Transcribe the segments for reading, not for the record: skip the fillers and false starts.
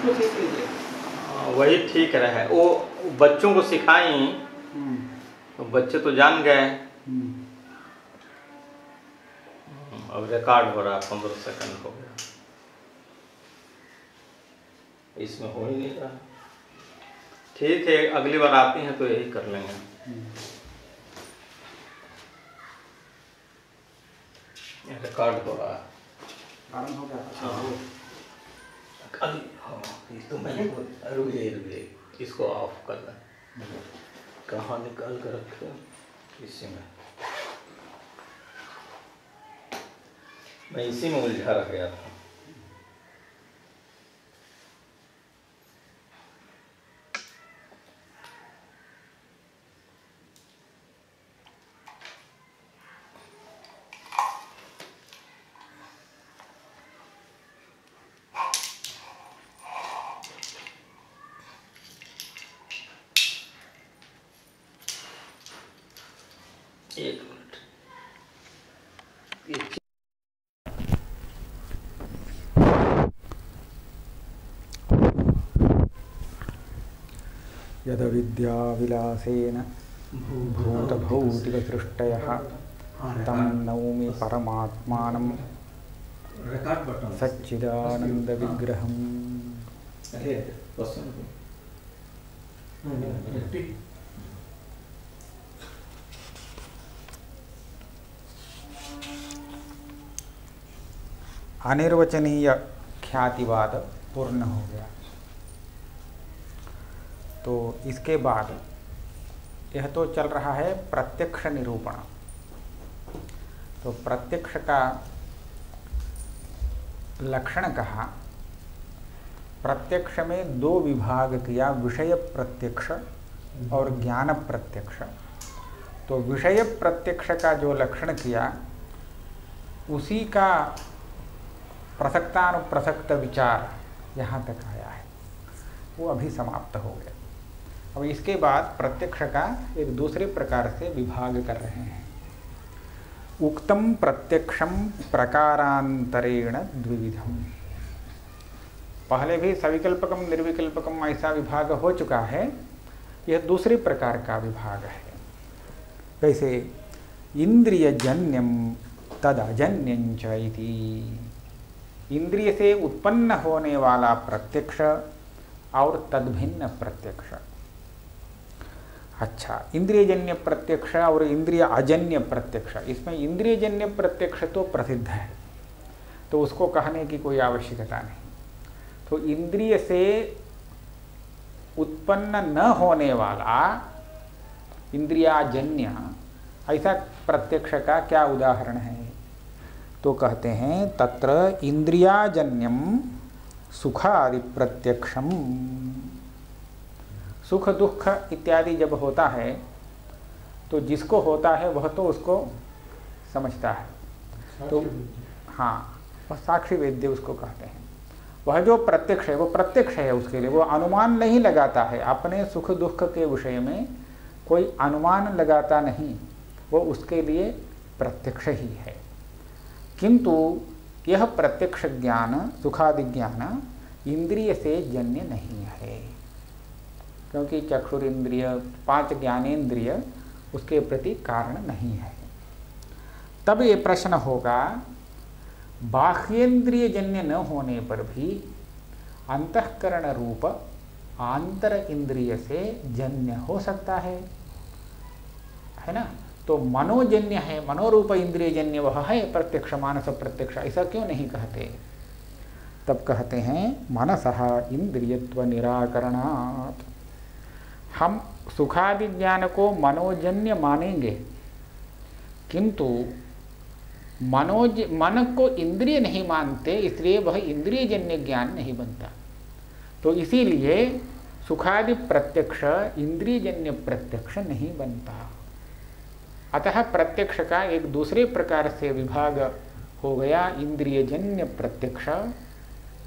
उसको सीख लीजिए। वही ठीक रहे। वो बच्चों को सिखाई तो बच्चे तो जान गए। अब रिकॉर्ड हो रहा, 15 सेकंड हो गया, इसमें हो ही नहीं रहा। ठीक है, अगली बार आती हैं तो यही कर लेंगे। रिकॉर्ड हो रहा है। आराम हो गया। हाँ, तो मैंने रुके इसको ऑफ कर दें। कहाँ निकाल कर रखे इसी में, मैं इसी में उलझा रह गया था। एक मिनट, यद विद्याविलासेन भूतभौतिकसृष्टयः तं नौमि परमात्मानं सच्चिदानन्दविग्रहम्। अनिर्वचनीय ख्यातिवाद पूर्ण हो गया। तो इसके बाद यह तो चल रहा है प्रत्यक्ष निरूपण। तो प्रत्यक्ष का लक्षण कहा। प्रत्यक्ष में दो विभाग किया, विषय प्रत्यक्ष और ज्ञान प्रत्यक्ष। तो विषय प्रत्यक्ष का जो लक्षण किया उसी का प्रसक्तानुप्रसक्त विचार यहाँ तक आया है, वो अभी समाप्त हो गया। अब इसके बाद प्रत्यक्ष का एक दूसरे प्रकार से विभाग कर रहे हैं। उक्तम प्रत्यक्षम प्रकारांतरेण द्विविधम। पहले भी सविकल्पकम निर्विकल्पकम ऐसा विभाग हो चुका है, यह दूसरे प्रकार का विभाग है। कैसे? इंद्रियजन्यम तदजन्यंच इति। इंद्रिय से उत्पन्न होने वाला प्रत्यक्ष और तद्भिन्न प्रत्यक्ष। अच्छा, इंद्रियजन्य प्रत्यक्ष और इंद्रिय अजन्य प्रत्यक्ष। इसमें इंद्रियजन्य प्रत्यक्ष तो प्रसिद्ध है, तो उसको कहने की कोई आवश्यकता नहीं। तो इंद्रिय से उत्पन्न न होने वाला इंद्रियाजन्य ऐसा प्रत्यक्ष का क्या उदाहरण है? तो कहते हैं तत्र इंद्रियाजन्यम सुखादि प्रत्यक्षम। सुख दुख इत्यादि जब होता है तो जिसको होता है वह तो उसको समझता है। तो हाँ, वह साक्षी वेद्य उसको कहते हैं। वह जो प्रत्यक्ष है वो प्रत्यक्ष है, उसके लिए वो अनुमान नहीं लगाता है। अपने सुख दुख के विषय में कोई अनुमान लगाता नहीं, वो उसके लिए प्रत्यक्ष ही है। किंतु यह प्रत्यक्ष ज्ञान, सुखादि ज्ञान इंद्रिय से जन्य नहीं है, क्योंकि चक्षुरेंद्रिय, 5 ज्ञानेंद्रिय उसके प्रति कारण नहीं है। तब ये प्रश्न होगा, बाह्येंद्रिय जन्य न होने पर भी अंतःकरण रूप आंतर इंद्रिय से जन्य हो सकता है ना? तो मनोजन्य है, मनोरूप इंद्रिय जन्य वह है प्रत्यक्ष, मानस प्रत्यक्ष। ऐसा क्यों नहीं कहते? तब कहते हैं मनसः इंद्रियत्व निराकरणात्। हम सुखादि ज्ञान को मनोजन्य मानेंगे, किंतु मन को इंद्रिय नहीं मानते, इसलिए वह इंद्रिय जन्य ज्ञान नहीं बनता। तो इसीलिए सुखादि प्रत्यक्ष इंद्रिय जन्य प्रत्यक्ष नहीं बनता। अतः प्रत्यक्ष का एक दूसरे प्रकार से विभाग हो गया, इंद्रियजन्य प्रत्यक्ष,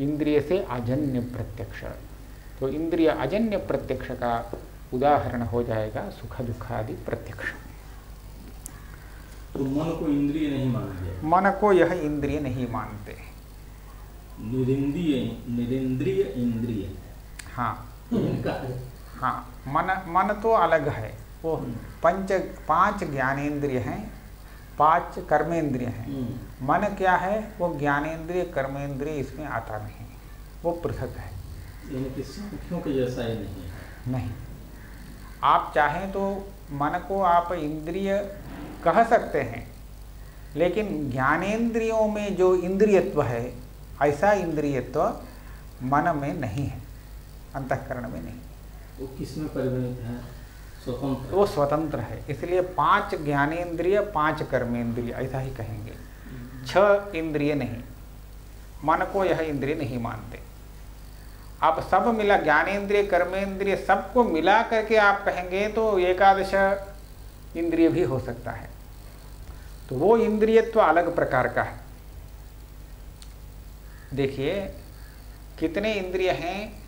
इंद्रिय से अजन्य प्रत्यक्ष। तो इंद्रिय अजन्य प्रत्यक्ष का उदाहरण हो जाएगा सुख दुखादि प्रत्यक्ष। तो मन को इंद्रिय नहीं मानते, मन को यह इंद्रिय नहीं मानते। निरिंद्रिय इंद्रिय हाँ इनका है। हाँ, मन तो अलग है, वो पांच ज्ञानेंद्रिय हैं, 5 कर्मेंद्रिय हैं। मन क्या है, वो ज्ञानेंद्रिय कर्मेंद्रिय इसमें आता नहीं, वो पृथक है। यानी कि सांख्यों के जैसा ही नहीं है। नहीं, आप चाहें तो मन को आप इंद्रिय कह सकते हैं, लेकिन ज्ञानेंद्रियों में जो इंद्रियत्व है ऐसा इंद्रियत्व मन में नहीं है, अंतःकरण में नहीं। वो किसमें परिगणित है? स्वतंत्र। वो स्वतंत्र है, इसलिए 5 ज्ञानेंद्रिय 5 कर्मेंद्रिय ऐसा ही कहेंगे, 6 इंद्रिय नहीं। मन को यह इंद्रिय नहीं मानते। आप सब मिला, ज्ञानेंद्रिय कर्मेंद्रिय सबको मिला करके आप कहेंगे तो 11 इंद्रिय भी हो सकता है। तो वो इंद्रियत्व अलग प्रकार का है। देखिए कितने इंद्रिय हैं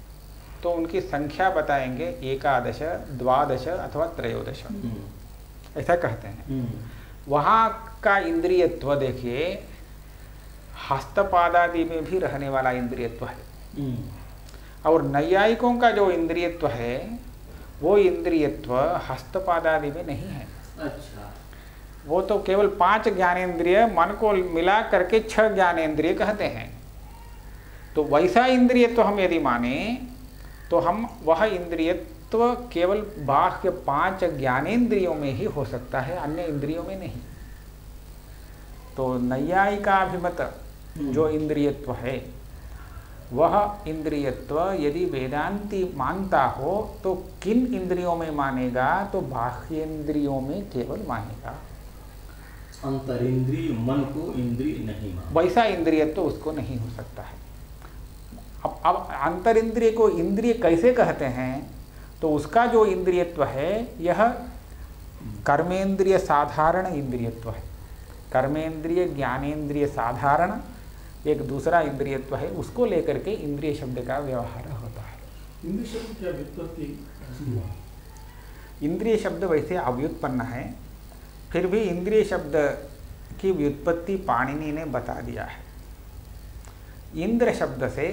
तो उनकी संख्या बताएंगे, 11, 12 अथवा 13 ऐसा कहते हैं। वहाँ का इंद्रियत्व देखिए हस्तपादादि में भी रहने वाला इंद्रियत्व है। और नैयायिकों का जो इंद्रियत्व है वो इंद्रियत्व हस्तपादादि में नहीं है। अच्छा, वो तो केवल 5 ज्ञानेंद्रिय मन को मिला करके 6 ज्ञानेंद्रिय कहते हैं। तो वैसा इंद्रियत्व हम यदि माने तो हम वह इंद्रियत्व केवल बाह्य 5 ज्ञानेंद्रियों में ही हो सकता है, अन्य इंद्रियों में नहीं। तो नैयायिकाभिमत जो इंद्रियत्व है वह इंद्रियत्व यदि वेदांती मानता हो तो किन इंद्रियों में मानेगा, तो बाह्य इंद्रियों में केवल मानेगा। अंतरिंद्रिय मन को इंद्रिय नहीं मानता, वैसा इंद्रियत्व उसको नहीं हो सकता है। अब अंतर इंद्रिय को इंद्रिय कैसे कहते हैं, तो उसका जो इंद्रियत्व है यह कर्मेंद्रिय साधारण इंद्रियत्व है। कर्मेंद्रिय ज्ञानेंद्रिय साधारण एक दूसरा इंद्रियत्व है, उसको लेकर के इंद्रिय शब्द का व्यवहार होता है। इंद्रिय शब्द क्या व्युत्पत्ति? इंद्रिय शब्द वैसे अव्युत्पन्न है, फिर भी इंद्रिय शब्द की व्युत्पत्ति पाणिनि ने बता दिया है। इंद्र शब्द से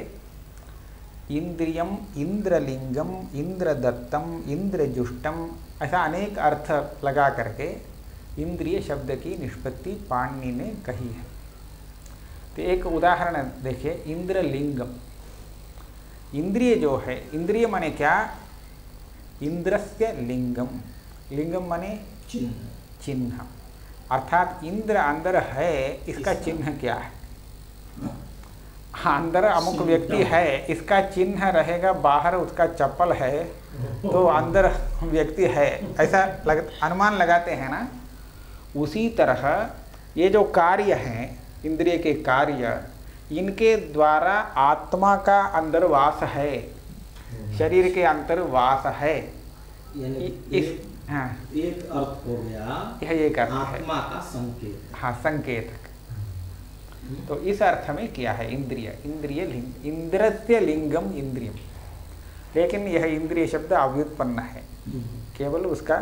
इंद्रियम, इंद्रलिंगम, इंद्रदत्तम, इंद्रजुष्टम ऐसा अनेक अर्थ लगा करके इंद्रिय शब्द की निष्पत्ति पाणिनि ने कही है। तो एक उदाहरण देखिए, इंद्रलिंगम। इंद्रिय जो है, इंद्रिय माने क्या, इंद्रस्य लिंगम, लिंगम माने चिन्ह, चिन्ह, अर्थात इंद्र अंदर है, इसका चिन्ह क्या है। अंदर अमुक व्यक्ति है, इसका चिन्ह रहेगा, बाहर उसका चप्पल है तो अंदर व्यक्ति है, ऐसा अनुमान लगाते हैं ना। उसी तरह ये जो कार्य हैं, इंद्रिय के कार्य, इनके द्वारा आत्मा का अंदर वास है, शरीर के अंतर वास है। हाँ, एक अर्थ हो गया, यह एक अर्थ है, आत्मा का संकेत। हाँ, संकेतक। तो इस अर्थ में किया है इंद्रिय, इंद्रिय लिंग, इंद्रस्य लिंगम इंद्रियम। लेकिन यह इंद्रिय शब्द अव्युत्पन्न है, केवल उसका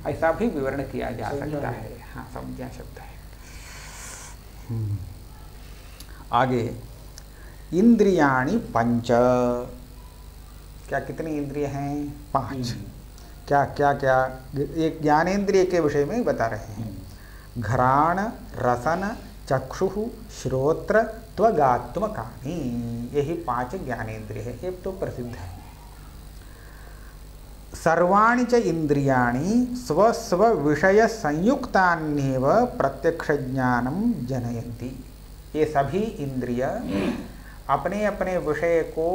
ऐसा भी विवरण किया जा सकता है। हाँ, संज्ञा शब्द है। आगे इंद्रियाणि पंच, क्या कितनी इंद्रिय हैं? 5। क्या क्या क्या, एक ज्ञानेंद्रिय के विषय में बता रहे हैं। घ्राण, रसन, चक्षु, श्रोत्र, त्वगात्मकानि, यही 5 ज्ञानेंद्रिय है। ये तो प्रसिद्ध है। सर्वाणि च इंद्रियाणि स्वस्व विषय संयुक्तान्येव प्रत्यक्ष ज्ञानम जनयन्ति। ये सभी इंद्रिय अपने अपने विषय को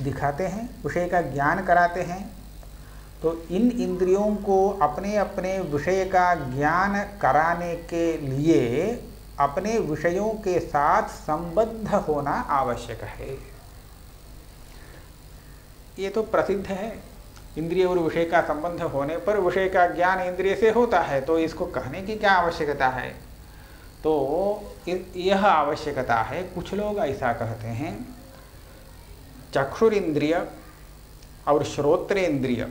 दिखाते हैं, विषय का ज्ञान कराते हैं। तो इन इंद्रियों को अपने अपने विषय का ज्ञान कराने के लिए अपने विषयों के साथ संबद्ध होना आवश्यक है। ये तो प्रसिद्ध है। इंद्रिय और विषय का संबंध होने पर विषय का ज्ञान इंद्रिय से होता है, तो इसको कहने की क्या आवश्यकता है। तो यह आवश्यकता है। कुछ लोग ऐसा कहते हैं, चक्षुरिंद्रिय और श्रोत्रेंद्रिय,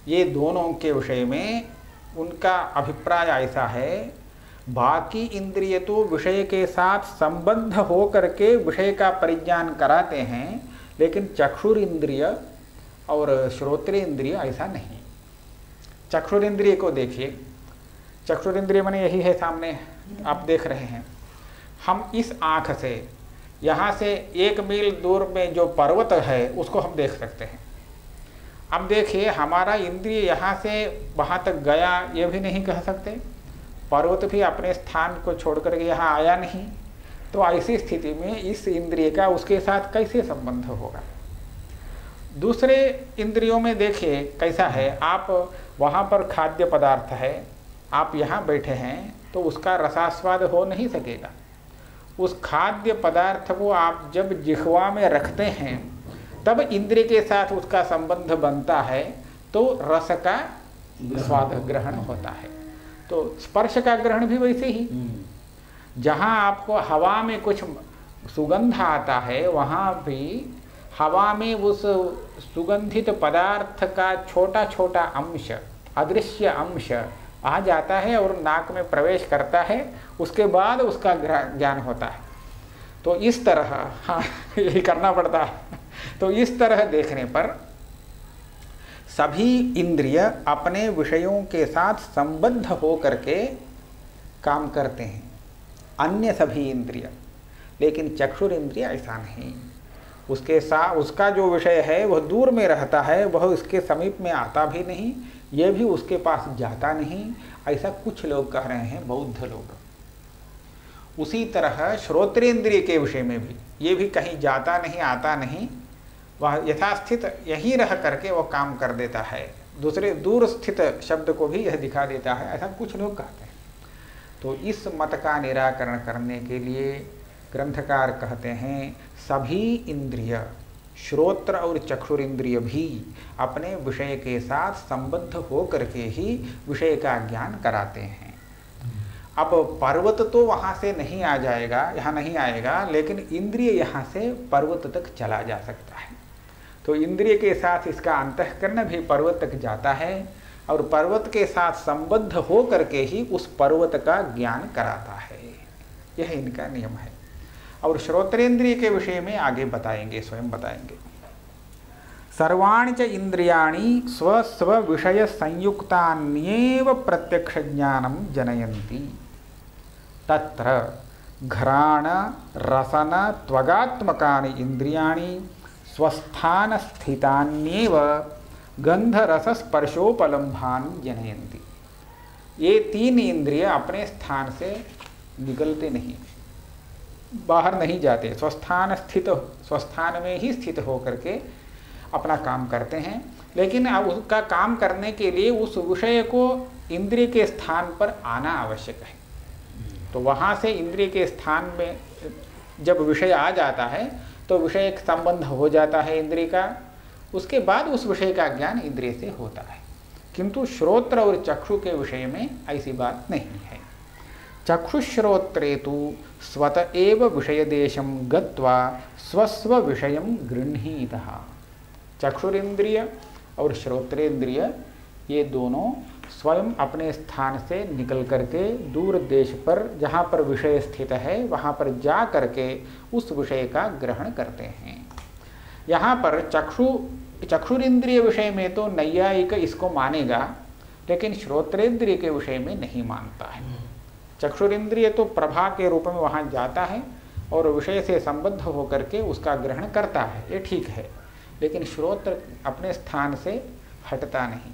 ये दोनों के विषय में उनका अभिप्राय ऐसा है, बाकी इंद्रिय तो विषय के साथ संबद्ध हो करके विषय का परिज्ञान कराते हैं, लेकिन चक्षुरिंद्रिय और श्रोत्रेंद्रिय ऐसा नहीं। चक्षुरेंद्रिय को देखिए, चक्षुरेंद्रिय माने यही है सामने आप देख रहे हैं। हम इस आँख से यहाँ से 1 मील दूर में जो पर्वत है उसको हम देख सकते हैं। अब देखिए हमारा इंद्रिय यहाँ से वहाँ तक गया ये भी नहीं कह सकते, पर्वत भी अपने स्थान को छोड़ करके यहाँ आया नहीं, तो ऐसी स्थिति में इस इंद्रिय का उसके साथ कैसे संबंध होगा। दूसरे इंद्रियों में देखिए कैसा है, आप वहाँ पर खाद्य पदार्थ है, आप यहाँ बैठे हैं तो उसका रसास्वाद हो नहीं सकेगा। उस खाद्य पदार्थ को आप जब जिह्वा में रखते हैं तब इंद्रिय के साथ उसका संबंध बनता है, तो रस का स्वाद ग्रहण होता है। तो स्पर्श का ग्रहण भी वैसे ही, जहाँ आपको हवा में कुछ सुगंध आता है वहाँ भी हवा में उस सुगंधित पदार्थ का छोटा छोटा अंश, अदृश्य अंश आ जाता है और नाक में प्रवेश करता है, उसके बाद उसका ज्ञान होता है। तो इस तरह, हाँ यही करना पड़ता है। तो इस तरह देखने पर सभी इंद्रिय अपने विषयों के साथ संबद्ध हो करके काम करते हैं, अन्य सभी इंद्रिय। लेकिन चक्षुरेंद्रिय ऐसा नहीं, उसके साथ उसका जो विषय है वह दूर में रहता है, वह उसके समीप में आता भी नहीं, ये भी उसके पास जाता नहीं। ऐसा कुछ लोग कह रहे हैं, बौद्ध लोग। उसी तरह श्रोत्रेंद्रिय के विषय में भी ये भी कहीं जाता नहीं, आता नहीं, वह यथास्थित यहीं रह करके वह काम कर देता है, दूसरे दूर स्थित शब्द को भी यह दिखा देता है, ऐसा कुछ लोग कहते हैं। तो इस मत का निराकरण करने के लिए ग्रंथकार कहते हैं सभी इंद्रिय, श्रोत्र और चक्षुरेंद्रिय भी अपने विषय के साथ संबद्ध हो करके ही विषय का ज्ञान कराते हैं। अब पर्वत तो वहाँ से नहीं आ जाएगा, यहाँ नहीं आएगा, लेकिन इंद्रिय यहाँ से पर्वत तक चला जा सकता है। तो इंद्रिय के साथ इसका अंतःकरण भी पर्वत तक जाता है और पर्वत के साथ संबद्ध हो करके ही उस पर्वत का ज्ञान कराता है। यह इनका नियम है। और श्रोत्रेंद्रिय के विषय में आगे बताएंगे, स्वयं बताएंगे। सर्वाणि च इंद्रियाणि स्वस्व विषय संयुक्तान्येव प्रत्यक्ष ज्ञानम जनयन्ति। तत्र घ्राण रसन त्वगात्मकानि इंद्रियाणि स्वस्थान स्थितान्येव गंध रस स्पर्शोपलम्भान जनयन्ति। ये 3 इंद्रिय अपने स्थान से निकलते नहीं, बाहर नहीं जाते, स्वस्थान में ही स्थित होकर के अपना काम करते हैं। लेकिन अब उसका काम करने के लिए उस विषय को इंद्रिय के स्थान पर आना आवश्यक है। तो वहाँ से इंद्रिय के स्थान में जब विषय आ जाता है तो विषय एक संबंध हो जाता है इंद्रिय का, उसके बाद उस विषय का ज्ञान इंद्रिय से होता है। किंतु श्रोत्र और चक्षु के विषय में ऐसी बात नहीं है। चक्षुश्रोत्रे तु स्वत एव विषयदेशं गत्वा स्वस्व विषयं गृह्णीतः। चक्षुरेंद्रिय और श्रोत्रेंद्रिय ये दोनों स्वयं अपने स्थान से निकल करके दूर देश पर जहाँ पर विषय स्थित है वहाँ पर जा करके उस विषय का ग्रहण करते हैं। यहाँ पर चक्षुरेंद्रिय विषय में तो नैयायिक इसको मानेगा, लेकिन श्रोत्रेंद्रिय के विषय में नहीं मानता है। चक्षुरेंद्रिय तो प्रभा के रूप में वहाँ जाता है और विषय से संबद्ध होकर के उसका ग्रहण करता है, ये ठीक है। लेकिन श्रोत्र अपने स्थान से हटता नहीं।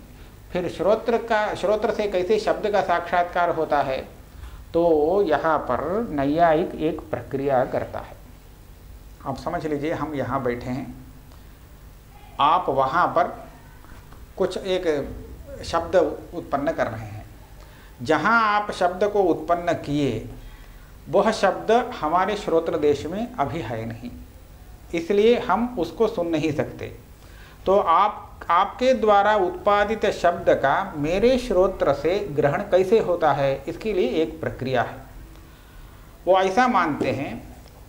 फिर श्रोत्र से कैसे शब्द का साक्षात्कार होता है, तो यहाँ पर नैयायिक एक प्रक्रिया करता है। आप समझ लीजिए हम यहाँ बैठे हैं, आप वहाँ पर कुछ एक शब्द उत्पन्न कर रहे हैं। जहाँ आप शब्द को उत्पन्न किए वह शब्द हमारे श्रोत्र देश में अभी है नहीं, इसलिए हम उसको सुन नहीं सकते। तो आपके द्वारा उत्पादित शब्द का मेरे श्रोत्र से ग्रहण कैसे होता है, इसके लिए एक प्रक्रिया है। वो ऐसा मानते हैं,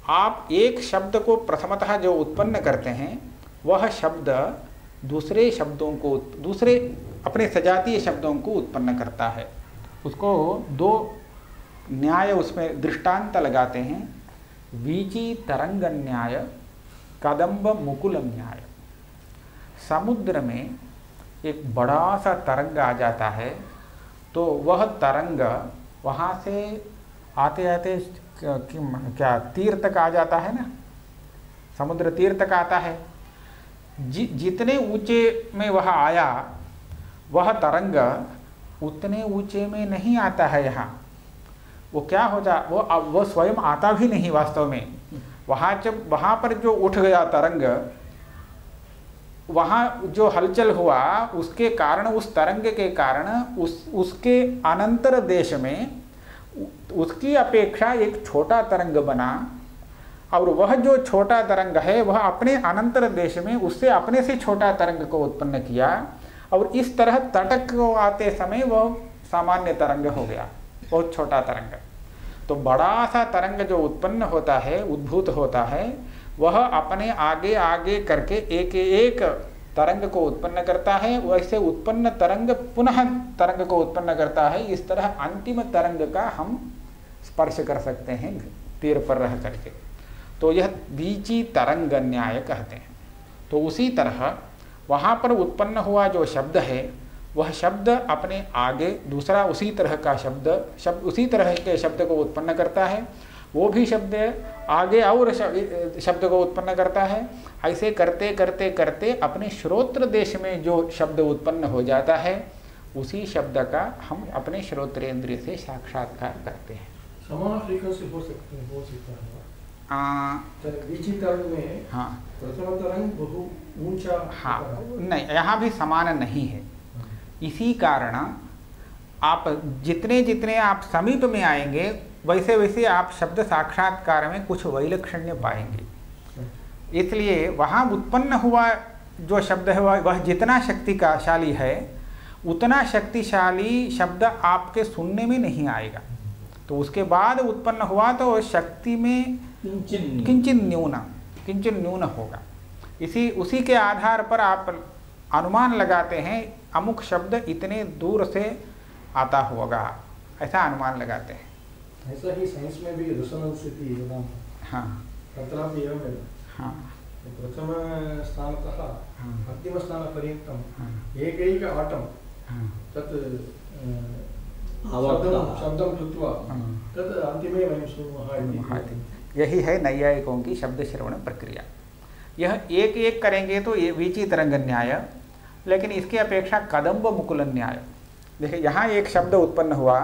आप एक शब्द को प्रथमतः जो उत्पन्न करते हैं वह शब्द दूसरे शब्दों को, दूसरे अपने सजातीय शब्दों को उत्पन्न करता है। उसको 2 न्याय उसमें दृष्टांत लगाते हैं, वीची तरंग न्याय, कदम्ब मुकुल न्याय। समुद्र में एक बड़ा सा तरंग आ जाता है, तो वह तरंग वहाँ से आते आते क्या तीर तक आ जाता है ना, समुद्र तीर तक आता है। जितने ऊंचे में वह आया, वह तरंग उतने ऊंचे में नहीं आता है यहाँ। वो क्या होता, वो स्वयं आता भी नहीं वास्तव में। वहाँ पर जो उठ गया तरंग, वहाँ जो हलचल हुआ उसके कारण, उस तरंग के कारण उसके अनंतर देश में उसकी अपेक्षा एक छोटा तरंग बना, और वह जो छोटा तरंग है वह अपने अनंतर देश में उससे अपने से छोटा तरंग को उत्पन्न किया, और इस तरह तटक को आते समय वह सामान्य तरंग हो गया, बहुत छोटा तरंग। तो बड़ा सा तरंग जो उत्पन्न होता है, उद्भूत होता है, वह अपने आगे आगे करके एक एक तरंग को उत्पन्न करता है। वैसे उत्पन्न तरंग पुनः तरंग को उत्पन्न करता है। इस तरह अंतिम तरंग का हम स्पर्श कर सकते हैं तीर पर रह करके। तो यह बीची तरंग न्याय कहते हैं। तो उसी तरह वहाँ पर उत्पन्न हुआ जो शब्द है, वह शब्द अपने आगे दूसरा उसी तरह का शब्द उसी तरह के शब्द को उत्पन्न करता है। वो भी शब्द आगे और शब्द को उत्पन्न करता है। ऐसे करते करते करते अपने श्रोत्र देश में जो शब्द उत्पन्न हो जाता है, उसी शब्द का हम अपने श्रोत्रेंद्रिय से साक्षात्कार करते हैं। समान फ्रीक्वेंसी हो सकते हैं, हो सकता है। बीची तरंग में हाँ, प्रथम तरंग बहु ऊंचा, हाँ नहीं, यहाँ भी समान नहीं है। इसी कारण आप जितने जितने आप समीप में आएंगे, वैसे वैसे आप शब्द साक्षात्कार में कुछ वैलक्षण्य पाएंगे। इसलिए वहाँ उत्पन्न हुआ जो शब्द है वह जितना शक्तिशाली है, उतना शक्तिशाली शब्द आपके सुनने में नहीं आएगा। तो उसके बाद उत्पन्न हुआ तो शक्ति में किंचित न्यून होगा। उसी के आधार पर आप अनुमान लगाते हैं, अमुक शब्द इतने दूर से आता होगा, ऐसा अनुमान लगाते हैं। ऐसा ही साइंस में भी रेजोनेंस इति वदामः। हाँ, तत्रापि एवमेव। हाँ, प्रथम स्थानतः अन्तिम स्थानपर्यन्तं एकैक आटं तत् शब्दं कृत्वा तत् अन्तिमे वयं शृणुमः इति। यही है नैयायिकों की शब्द श्रवण प्रक्रिया। यह एक एक करेंगे तो ये वीची तरंग न्याय, लेकिन इसकी अपेक्षा कदम्ब मुकुल न्याय। देखिए यहाँ एक शब्द उत्पन्न हुआ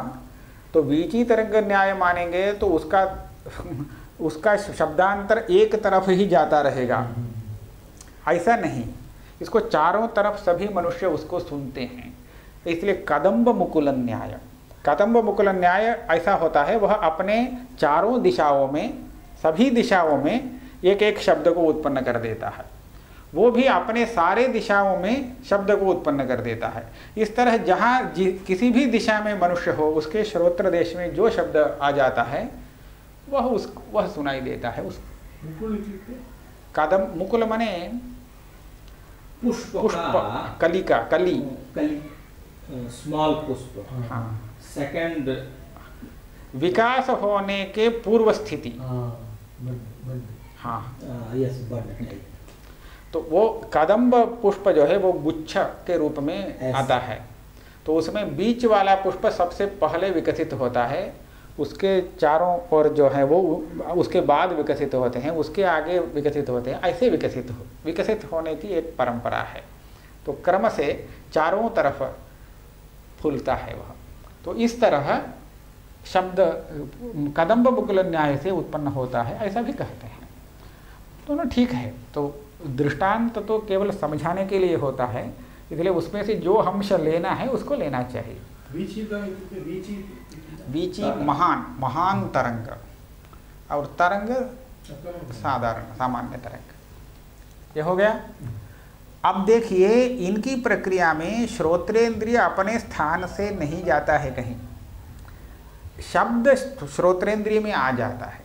तो वीची तरंग न्याय मानेंगे तो उसका शब्दांतर एक तरफ ही जाता रहेगा, ऐसा नहीं। इसको चारों तरफ सभी मनुष्य उसको सुनते हैं, इसलिए कदम्ब मुकुल न्याय। कदम्ब मुकुल न्याय ऐसा होता है, वह अपने चारों दिशाओं में, सभी दिशाओं में एक एक शब्द को उत्पन्न कर देता है। वो भी अपने सारे दिशाओं में शब्द को उत्पन्न कर देता है। इस तरह जहाँ किसी भी दिशा में मनुष्य हो, उसके श्रोत्र देश में जो शब्द आ जाता है वह सुनाई देता है। उस कदम मुकुल मने पुष्प, कलिका, कली, स्मॉल पुष्प। हाँ, सेकंड विकास होने के पूर्व स्थिति। हाँ, यस, बड। तो वो कदम्ब पुष्प जो है वो गुच्छ के रूप में आता है। तो उसमें बीच वाला पुष्प सबसे पहले विकसित होता है, उसके चारों ओर जो है वो उसके बाद विकसित होते हैं, उसके आगे विकसित होते हैं। ऐसे विकसित होने की एक परंपरा है। तो क्रम से चारों तरफ फूलता है वह। तो इस तरह शब्द कदम्ब मुकुल न्याय से उत्पन्न होता है, ऐसा भी कहते हैं। तो ना ठीक है। तो दृष्टांत तो केवल समझाने के लिए होता है, इसलिए उसमें से जो अंश लेना है उसको लेना चाहिए। बीची महान तरंग, और तरंग साधारण सामान्य तरंग। ये हो गया। अब देखिए, इनकी प्रक्रिया में श्रोत्रेंद्रिय अपने स्थान से नहीं जाता है कहीं। शब्द श्रोत्रेंद्रिय में आ जाता है,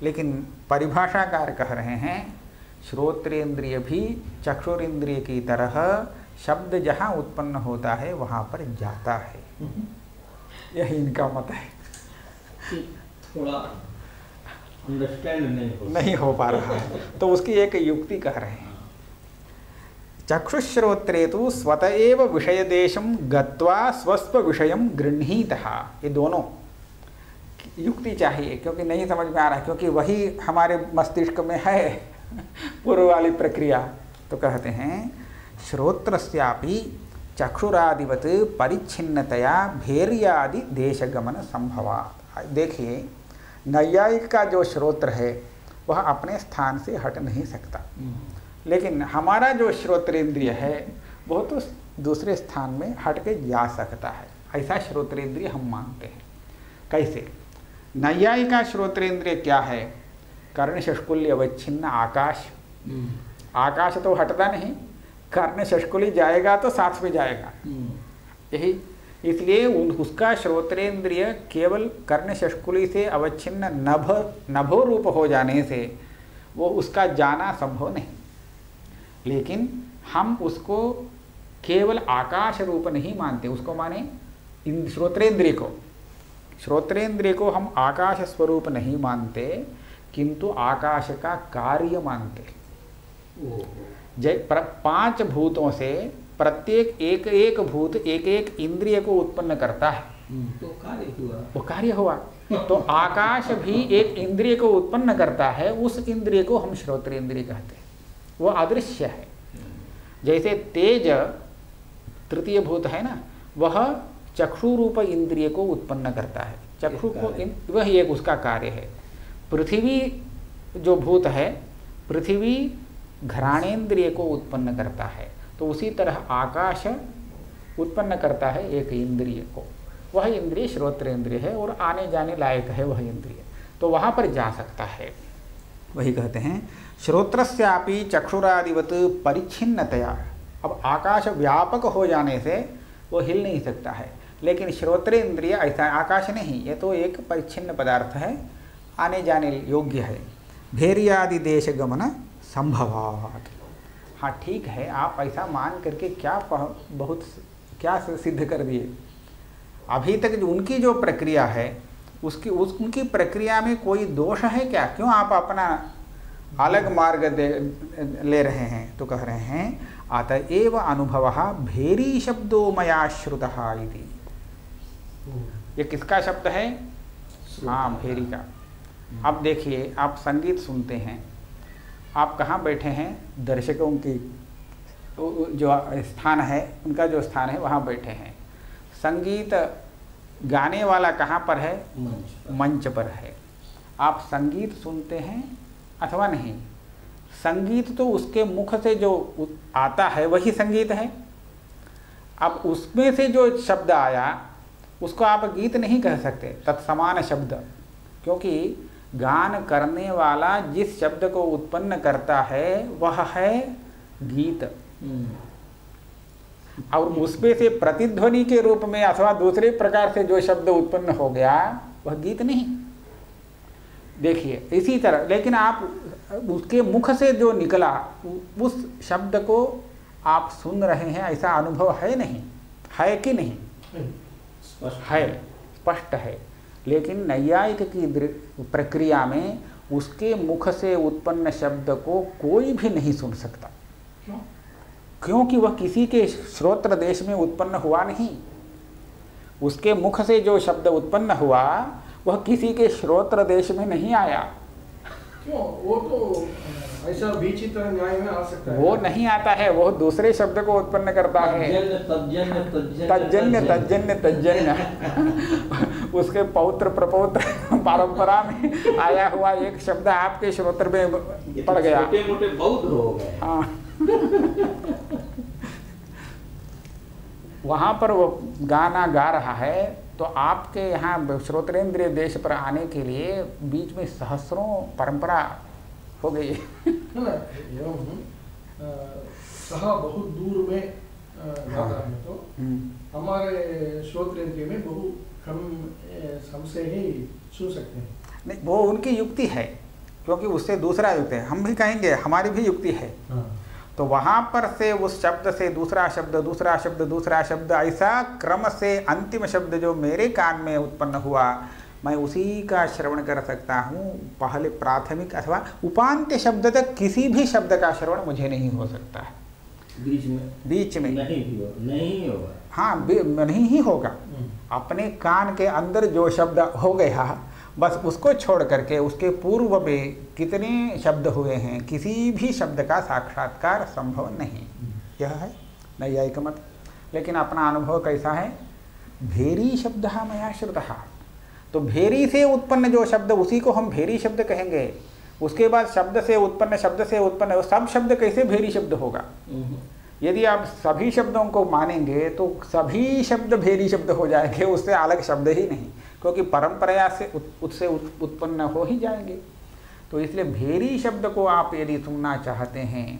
लेकिन परिभाषाकार कह रहे हैं श्रोत्रेंद्रिय भी चक्षुरेंद्रिय की तरह शब्द जहाँ उत्पन्न होता है वहाँ पर जाता है। यही इनका मत है। थोड़ा अंडरस्टैंड नहीं हो पा रहा है, तो उसकी एक युक्ति कह रहे हैं। चक्षुश्रोत्रे तो स्वत एव विषयदेशं गत्वा स्वस्व विषयं गृह्णीतः। ये दोनों युक्ति चाहिए, क्योंकि नहीं समझ में आ रहा है, क्योंकि वही हमारे मस्तिष्क में है पूर्व वाली प्रक्रिया। तो कहते हैं श्रोत्रस्यापि चक्षुरादिवत परिच्छिन्नतया भेर्यादि देशगमन संभवात्। देखिए, नैयायिक का जो श्रोत्र है वह अपने स्थान से हट नहीं सकता, लेकिन हमारा जो श्रोत्रेंद्रिय है वह तो दूसरे स्थान में हट के जा सकता है। ऐसा श्रोत्रेंद्रिय हम मानते हैं। कैसे? नैयायिक का श्रोत्रेंद्रिय क्या है? कर्ण षष्कुल्य अवच्छिन्न आकाश। आकाश तो हटता नहीं, कर्ण षष्कुली जाएगा तो साथ में जाएगा। यही इसलिए उसका श्रोत्रेंद्रिय केवल कर्ण षष्कुली से अवच्छिन्न नभो रूप हो जाने से वो उसका जाना संभव नहीं। लेकिन हम उसको केवल आकाश रूप नहीं मानते, उसको माने इन श्रोत्रेंद्रिय को हम आकाश स्वरूप नहीं मानते, किंतु आकाश का कार्य मानते। पांच भूतों से प्रत्येक एक एक भूत एक एक इंद्रिय को उत्पन्न करता है, तो वो कार्य हुआ। तो आकाश भी एक इंद्रिय को उत्पन्न करता है, उस इंद्रिय को हम श्रोत्रेंद्रिय कहते हैं। वो अदृश्य है। जैसे तेज तृतीय भूत है ना, वह चक्षु रूप इंद्रिय को उत्पन्न करता है, चक्षु को वह एक उसका कार्य है। पृथ्वी जो भूत है, पृथ्वी घ्राणेन्द्रिय को उत्पन्न करता है, तो उसी तरह आकाश उत्पन्न करता है एक इंद्रिय को। वह इंद्रिय श्रोत्रेंद्रिय है और आने जाने लायक है वह इंद्रिय, तो वहाँ पर जा सकता है। वही कहते हैं श्रोत्रस्यापि चक्षुरादिवत परिच्छिन्नतया। अब आकाश व्यापक हो जाने से वो हिल नहीं सकता है, लेकिन श्रोत्रेंद्रिय ऐसा आकाश नहीं, ये तो एक परिच्छिन्न पदार्थ है, आने जाने योग्य है। भेर्यादि देश गमन संभवात्। हाँ ठीक है, आप ऐसा मान करके क्या सिद्ध कर दिए। अभी तक जो उनकी जो प्रक्रिया है उनकी प्रक्रिया में कोई दोष है क्या? क्यों आप अपना अलग मार्ग ले रहे हैं? तो कह रहे हैं अतएव अनुभवः भेरी शब्दो मया श्रुतः इति। ये किसका शब्द है? हाँ, भेरी का। अब देखिए, आप संगीत सुनते हैं, आप कहाँ बैठे हैं? दर्शकों की जो स्थान है, उनका जो स्थान है वहाँ बैठे हैं। संगीत गाने वाला कहाँ पर है? मंच पर है। आप संगीत सुनते हैं अथवा नहीं? संगीत तो उसके मुख से जो आता है वही संगीत है। अब उसमें से जो शब्द आया उसको आप गीत नहीं कह सकते, तत्समान शब्द, क्योंकि गान करने वाला जिस शब्द को उत्पन्न करता है वह है गीत। और उसमें से प्रतिध्वनि के रूप में अथवा दूसरे प्रकार से जो शब्द उत्पन्न हो गया वह गीत नहीं। देखिए इसी तरह, लेकिन आप उसके मुख से जो निकला उस शब्द को आप सुन रहे हैं, ऐसा अनुभव है नहीं? है कि नहीं? है, स्पष्ट है। लेकिन नैयायिक की प्रक्रिया में उसके मुख से उत्पन्न शब्द को कोई भी नहीं सुन सकता। क्योंकि वह किसी के श्रोत्र देश में उत्पन्न हुआ नहीं। उसके मुख से जो शब्द उत्पन्न हुआ वह किसी के श्रोत्र देश में नहीं आया। क्यों? वो तो ऐसा विचित्र न्याय में आ सकता है। वो नहीं आता है, वो दूसरे शब्द को उत्पन्न करता है। तज्जन्य तज्जन्य तज्जन्य उसके पौत्र प्रपौत्र परंपरा में आया हुआ एक शब्द आपके श्रोत्र में पड़ गया। छोटे-मोटे बौद्ध हो गए। हाँ वहाँ पर वो गाना गा रहा है, तो आपके यहाँ श्रोत्रेंद्रिय देश पर आने के लिए बीच में सहस्रों परंपरा हो गई। सहा बहुत दूर में जाता है तो हमारे श्रोत्रेंद्रिय में बहुत कम से ही सुन सकते हैं। नहीं, वो उनकी युक्ति है, क्योंकि उससे दूसरा युक्ति है। हम भी कहेंगे हमारी भी युक्ति है। तो वहाँ पर से उस शब्द से दूसरा शब्द, दूसरा शब्द, दूसरा शब्द, ऐसा क्रम से अंतिम शब्द जो मेरे कान में उत्पन्न हुआ, मैं उसी का श्रवण कर सकता हूँ। पहले प्राथमिक अथवा उपांत्य शब्द तक किसी भी शब्द का श्रवण मुझे नहीं हो सकता है। बीच में नहीं होगा। हाँ, नहीं ही होगा। अपने कान के अंदर जो शब्द हो गया बस उसको छोड़ करके उसके पूर्व में कितने शब्द हुए हैं, किसी भी शब्द का साक्षात्कार संभव नहीं। यह है नैयायिक मत। लेकिन अपना अनुभव कैसा है? भेरी शब्द मया श्रुतः, तो भेरी से उत्पन्न जो शब्द उसी को हम भेरी शब्द कहेंगे। उसके बाद शब्द से उत्पन्न वो सब शब्द कैसे भेरी शब्द होगा? यदि आप सभी शब्दों को मानेंगे तो सभी शब्द भेरी शब्द हो जाएंगे, उससे अलग शब्द ही नहीं, क्योंकि परंपरा से उससे उत्पन्न हो ही जाएंगे। तो इसलिए भेरी शब्द को आप यदि सुनना चाहते हैं,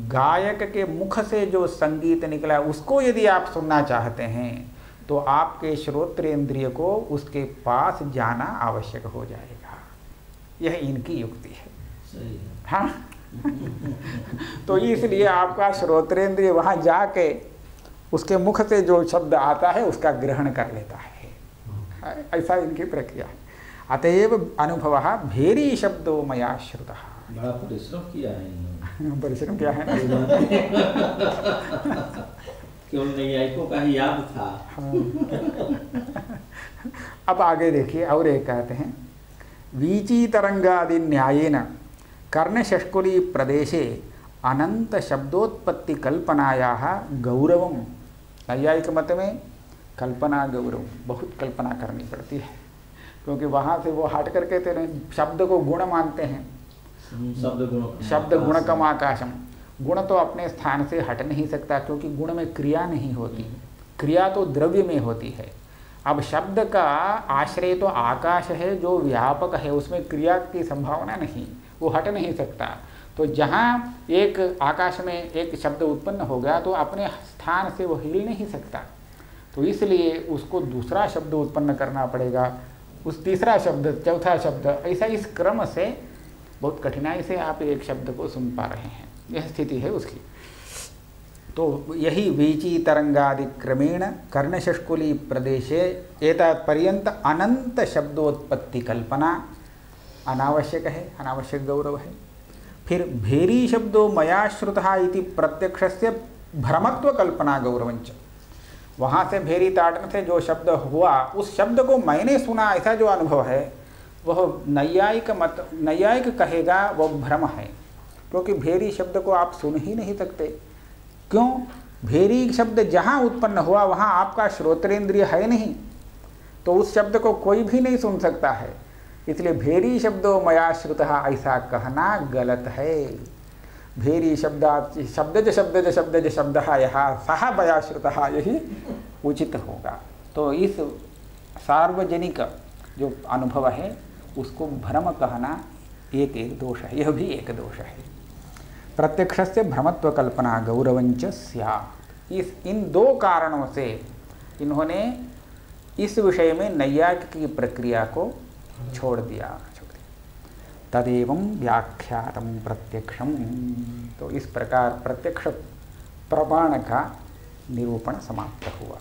गायक के मुख से जो संगीत निकला उसको यदि आप सुनना चाहते हैं, तो आपके श्रोत्रेंद्रिय को उसके पास जाना आवश्यक हो जाएगा। यह इनकी युक्ति है। सही है। हाँ तो इसलिए आपका श्रोत्रेंद्रिय वहाँ जाके उसके मुख से जो शब्द आता है उसका ग्रहण कर लेता है। ऐसा इनकी प्रक्रिया है। अतएव अनुभव भेरी शब्दों मया श्रुतः। बड़ा परिश्रम किया है इन्होंने। परिश्रम क्या है ना केवल नैयायिकों का ही याद था। हाँ। अब आगे देखिए और एक कहते हैं, वीची तरंगादि न्यायेन कर्णषष्कुली प्रदेशे अनंत शब्दोत्पत्ति कल्पनाया गौरवम। नैयायिक मत में कल्पना गौरव, बहुत कल्पना करनी पड़ती है, क्योंकि वहाँ से वो हट करके तेरे शब्द को गुण मानते हैं। शब्द गुणकम आकाशम, गुण तो अपने स्थान से हट नहीं सकता, क्योंकि गुण में क्रिया नहीं होती, क्रिया तो द्रव्य में होती है। अब शब्द का आश्रय तो आकाश है जो व्यापक है, उसमें क्रिया की संभावना नहीं, वो हट नहीं सकता। तो जहाँ एक आकाश में एक शब्द उत्पन्न होगा तो अपने स्थान से वो हिल नहीं सकता, तो इसलिए उसको दूसरा शब्द उत्पन्न करना पड़ेगा, उस तीसरा शब्द, चौथा शब्द, ऐसा इस क्रम से बहुत कठिनाई से आप एक शब्द को सुन पा रहे हैं। यह स्थिति है उसकी। तो यही वीची तरंगादि क्रमेण कर्णषष्कुली प्रदेशे एतावत्पर्यंत अनंत शब्दोत्पत्ति कल्पना अनावश्यक है, अनावश्यक गौरव है। फिर भेरी शब्दों मया श्रुतः इति प्रत्यक्षस्य भ्रमत्व कल्पना गौरवंच। वहाँ से भेरी ताड़न से जो शब्द हुआ उस शब्द को मैंने सुना, ऐसा जो अनुभव है वह नैयायिक कहेगा वह भ्रम है, क्योंकि भेरी शब्द को आप सुन ही नहीं सकते। क्यों? भेरी शब्द जहाँ उत्पन्न हुआ वहाँ आपका श्रोत्रेंद्रिय है नहीं, तो उस शब्द को कोई भी नहीं सुन सकता है। इसलिए भेरी शब्दों मया श्रुतः ऐसा कहना गलत है। भेरी शब्द शब्द यहाँ सह मया श्रुतः यही उचित होगा। तो इस सार्वजनिक जो अनुभव है उसको भ्रम कहना एक दोष है, यह भी एक दोष है। प्रत्यक्षस्य भ्रमत्व कल्पना गौरवंच स्यात्। इन दो कारणों से इन्होंने इस विषय में नैयायिक की प्रक्रिया को छोड़ दिया। तदेवं व्याख्यातम प्रत्यक्षम। तो इस प्रकार प्रत्यक्ष प्रमाण का निरूपण समाप्त हुआ।